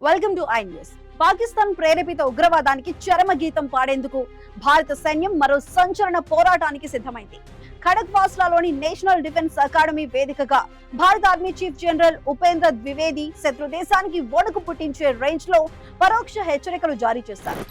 Welcome to I news. Pakistan ప్రేరేపిత ఉగ్రవాదానికి చరమ గీతం పాడేందుకు భారత సైన్యం మరో సంచలన పోరాటానికి సిద్ధమైంది. ఖడక్వాస్లాలోని నేషనల్ డిఫెన్స్ అకాడమీ వేదికగా భారత army chief general Upendra Dwivedi శత్రు దేశానికి వణుకు పుట్టించే రేంజ్ లో పరోక్ష హెచ్చరికలు జారీ చేశారు.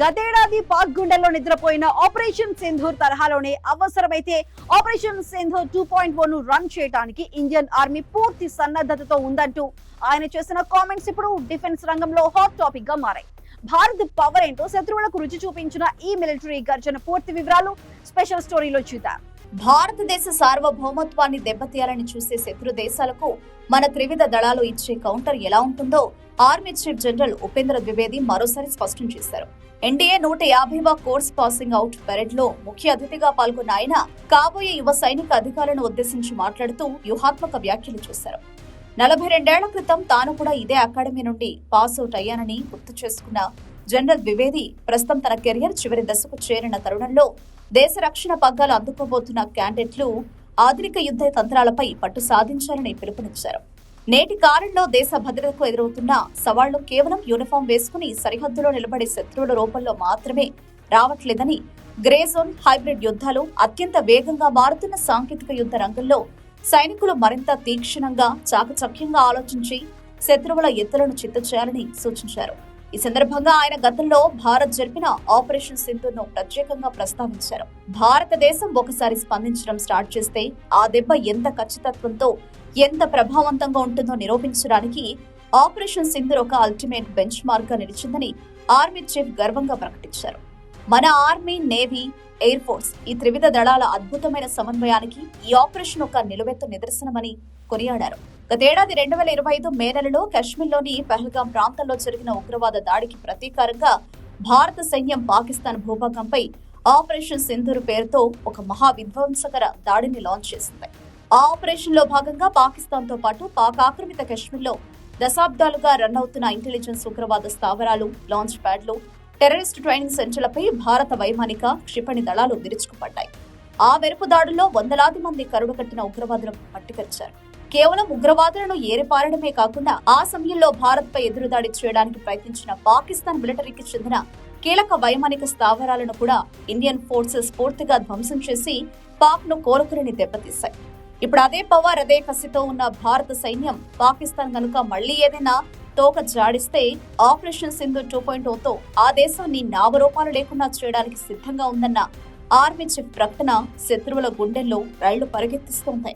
గతేడాది పాక్ గుండెల్లో నిద్రపోయిన ఆపరేషన్ సింధూర్ తరహాలోనే అవసరమైతే ఆపరేషన్ సింధూర్ 2.0 ను రన్ చేయడానికి ఇండియన్ ఆర్మీ పూర్తి సన్నద్ధతతో ఉందంటూ ఆయన చేసిన కామెంట్స్ ఇప్పుడు డిఫెన్స్ రంగంలో హాట్ టాపిక్ గా మారాయి. భారత్ పవర్ ఏంటో శత్రువులకు రుచి చూపించిన ఈ మిలిటరీ గర్జన పూర్తి వివరాలు స్పెషల్ స్టోరీలో చూద్దాం. భారతదేశ సార్వభౌమత్వాన్ని దెబ్బతీయాలని చూసే శత్రు దేశాలకు మన త్రివిధ దళాలు ఇచ్చే కౌంటర్ ఎలా ఉంటుందో army chief general Upendra Dwivedi మరోసారి స్పష్టం చేశారు. ఎన్డీఏ 150వ కోర్స్ పాసింగ్ అవుట్ పెరేడ్ లో ముఖ్య అతిథిగా పాల్గొన్న ఆయన కాబోయే యువ సైనిక అధికారులను ఉద్దేశించి మాట్లాడుతూ వ్యూహాత్మక వ్యాఖ్యలు చేశారు. 42 ఏళ్ల క్రితం తాను కూడా ఇదే అకాడమీ నుండి పాస్ అవుట్ అయ్యానని గుర్తు చేసుకున్న జనరల్ ద్వివేది ప్రస్తుతం తన కెరియర్ చివరి దశకు చేరిన తరుణంలో దేశ రక్షణ పగ్గాలు అందుకోబోతున్న క్యాండిడేట్లు ఆధునిక యుద్ధ తంత్రాలపై పట్టు సాధించాలని పిలుపునిచ్చారు. నేటి కాలంలో దేశ భద్రతకు ఎదురవుతున్న సవాళ్లు కేవలం యూనిఫామ్ వేసుకుని సరిహద్దులో నిలబడే శత్రువుల రూపంలో మాత్రమే రావట్లేదని, గ్రే జోన్, హైబ్రిడ్ యుద్ధాలు, అత్యంత వేగంగా మారుతున్న సాంకేతిక యుద్ధ రంగంలో సైనికులు మరింత తీక్షణంగా, చాకచక్యంగా ఆలోచించి శత్రువుల ఎత్తులను చిత్తు చేయాలని సూచించారు. ఈ సందర్భంగా ఆయన గతంలో భారత్ జరిపిన ఆపరేషన్ సింధూర్ ను ప్రత్యేకంగా ప్రస్తావించారు. భారతదేశం ఒకసారి స్పందించడం స్టార్ట్ చేస్తే ఆ దెబ్బ ఎంత ఖచ్చితత్వంతో, ఎంత ప్రభావవంతంగా ఉంటుందో నిరూపించడానికి ఆపరేషన్ సింధూర్ ఒక అల్టిమేట్ బెంచ్ మార్క్ గా నిలిచిందని ఆర్మీ చీఫ్ గర్వంగా ప్రకటించారు. మన ఆర్మీ, నేవీ, ఎయిర్ ఫోర్స్ ఈ త్రివిధ దళాల అద్భుతమైన సమన్వయానికి ఈ ఆపరేషన్ ఒక నిలువెత్తు నిదర్శనమని కొనియాడారు. గతేడాది 2025 మే నెలలో కశ్మీర్లోని పహల్గాం ప్రాంతంలో జరిగిన ఉగ్రవాద దాడికి ప్రతీకారంగా భారత సైన్యం పాకిస్తాన్ భూభాగంపై ఆపరేషన్ సింధూర్ పేరుతో ఒక మహా విధ్వంసకర దాడిని లాంచ్ చేసింది. ఆ ఆపరేషన్ లో భాగంగా పాకిస్తాన్ తో పాటు పాక్ ఆక్రమిత కశ్మీర్లో దశాబ్దాలుగా రన్ అవుతున్న ఇంటెలిజెన్స్, ఉగ్రవాద స్థావరాలు, లాంచ్ ప్యాడ్లు, టెర్రరిస్ట్ ట్రైనింగ్ సెంటర్లపై భారత వైమానిక, క్షిపణి దళాలు విరుచుకుపడ్డాయి. ఆ వెరుపు దాడుల్లో వందలాది మంది కరుడుకట్టిన ఉగ్రవాదులను పట్టుకొచ్చారు. కేవలం ఉగ్రవాదులను ఏరిపారడమే కాకుండా ఆ సమయంలో భారత్ పై ఎదురుదాడి చేయడానికి ప్రయత్నించిన పాకిస్తాన్ మిలిటరీకి చెందిన కీలక వైమానిక స్థావరాలను కూడా ఇండియన్ ఫోర్సెస్ పూర్తిగా ధ్వంసం చేసి పాక్ ను కోలుకుని దెబ్బతీశాయి. ఇప్పుడు అదే పవర్, అదే కసితో ఉన్న భారత సైన్యం పాకిస్తాన్ గనుక మళ్లీ ఏదైనా తోక జాడిస్తే ఆపరేషన్ సింధూర్ 2.0తో ఆ దేశాన్ని నామరూపాలు లేకుండా చేయడానికి సిద్ధంగా ఉందన్న ఆర్మీ చీఫ్ ప్రకటన శత్రువుల గుండెల్లో రైళ్లు పరిగెత్తిస్తోంది.